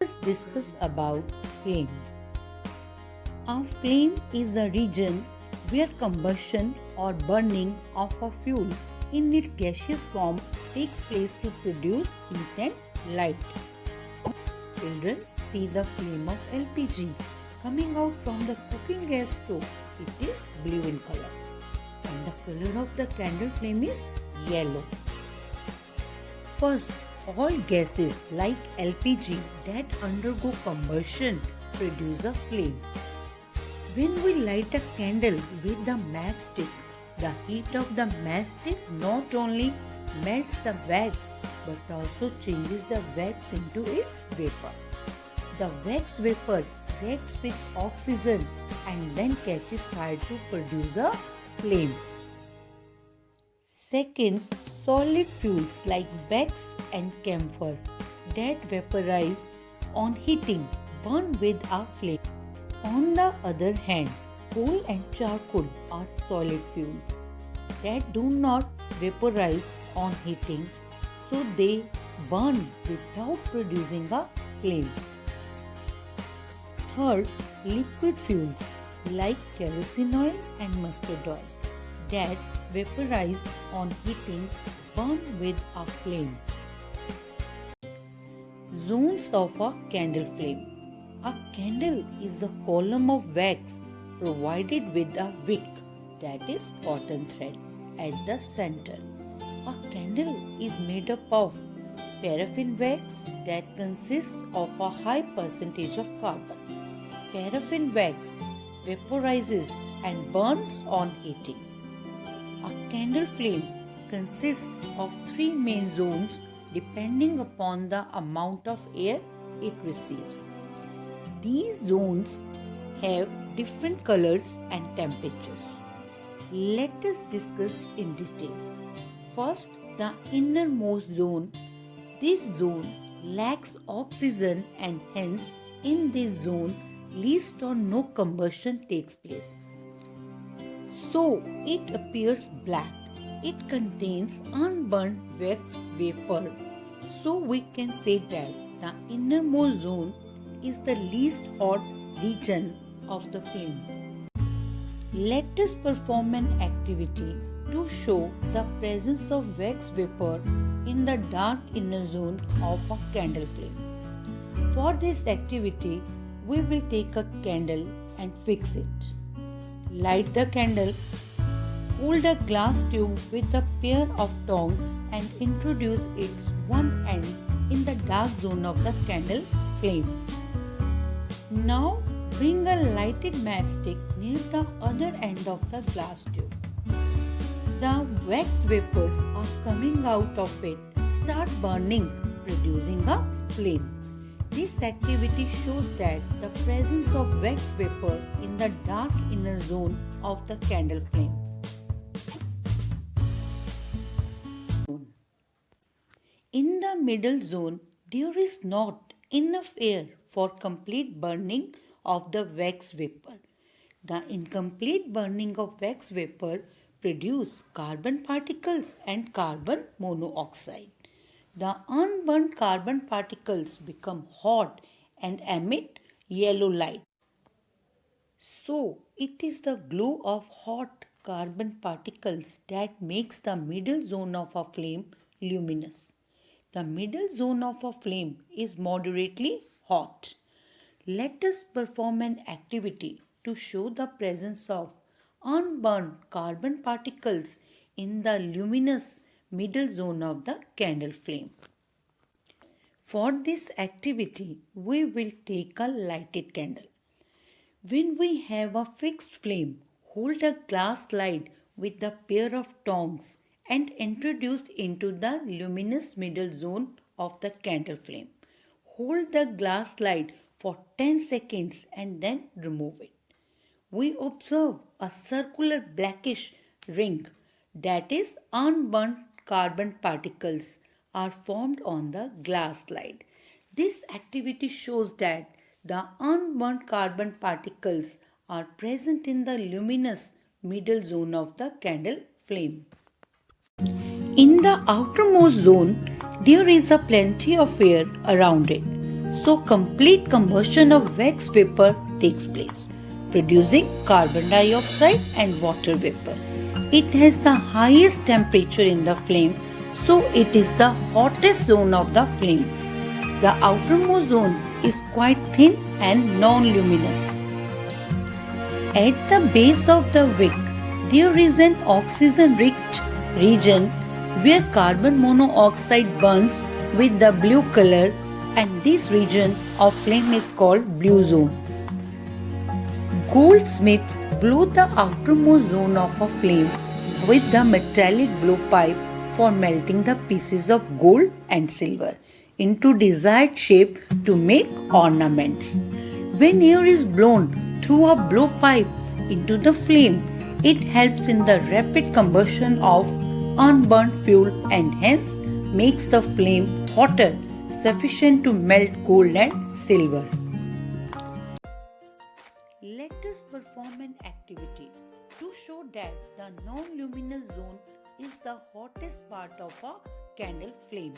Let's discuss about flame. A flame is a region where combustion or burning of a fuel in its gaseous form takes place to produce heat and light. Children see the flame of LPG coming out from the cooking gas stove. It is blue in color, and the color of the candle flame is yellow. First, all gases like LPG that undergo combustion produce a flame. When we light a candle with the matchstick, the heat of the matchstick not only melts the wax but also changes the wax into its vapor. The wax vapor reacts with oxygen and then catches fire to produce a flame. Second, solid fuels like wax and camphor that vaporize on heating burn with a flame. On the other hand, coal and charcoal are solid fuels that do not vaporize on heating, so they burn without producing a flame. Third, liquid fuels like kerosene oil and mustard oil that vaporize on heating burn with a flame. Zones of a candle flame. A candle is a column of wax provided with a wick, that is cotton thread, at the center. A candle is made up of paraffin wax that consists of a high percentage of carbon. Paraffin wax vaporizes and burns on heating. A candle flame consists of three main zones depending upon the amount of air it receives. These zones have different colors and temperatures. Let us discuss in detail. First, the innermost zone. This zone lacks oxygen and hence in this zone least or no combustion takes place. So it appears black. It contains unburnt wax vapor. So we can say that the innermost zone is the least hot region of the flame. Let us perform an activity to show the presence of wax vapor in the dark inner zone of a candle flame. For this activity, we will take a candle and fix it. Light the candle. Hold a glass tube with a pair of tongs and introduce its one end in the dark zone of the candle flame. Now bring a lighted matchstick near the other end of the glass tube. The wax vapors are coming out of it start burning, producing a flame. This activity shows that the presence of wax vapor in the dark inner zone of the candle flame. In the middle zone, there is not enough air for complete burning of the wax vapor. The incomplete burning of wax vapor produces carbon particles and carbon monoxide. The unburnt carbon particles become hot and emit yellow light. So, it is the glow of hot carbon particles that makes the middle zone of a flame luminous. The middle zone of a flame is moderately hot. Let us perform an activity to show the presence of unburnt carbon particles in the luminous middle zone of the candle flame. For this activity, we will take a lighted candle. When we have a fixed flame, hold a glass slide with a pair of tongs and introduce into the luminous middle zone of the candle flame. Hold the glass slide for 10 seconds and then remove it. We observe a circular blackish ring, that is unburnt carbon particles are formed on the glass slide. This activity shows that the unburnt carbon particles are present in the luminous middle zone of the candle flame. In the outermost zone, there is a plenty of air around it, So complete combustion of wax vapor takes place, producing carbon dioxide and water vapor. It has the highest temperature in the flame, so it is the hottest zone of the flame. The outermost zone is quite thin and non-luminous. At the base of the wick, there is an oxygen-rich region where carbon monoxide burns with the blue color, and this region of flame is called blue zone. Goldsmiths blow the outermost zone of a flame with the metallic blowpipe for melting the pieces of gold and silver into desired shape to make ornaments. When air is blown through a blowpipe into the flame, it helps in the rapid combustion of unburnt fuel and hence makes the flame hotter, sufficient to melt gold and silver. Let us perform an activity to show that the non-luminous zone is the hottest part of a candle flame.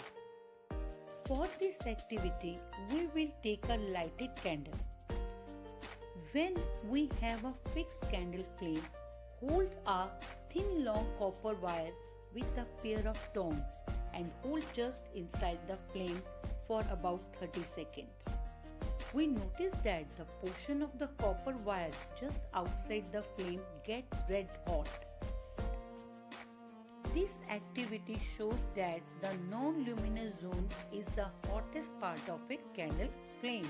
For this activity, we will take a lighted candle. When we have a fixed candle flame, hold a thin long copper wire with a pair of tongs and hold just inside the flame for about 30 seconds. We notice that the portion of the copper wire just outside the flame gets red hot. This activity shows that the non-luminous zone is the hottest part of a candle flame.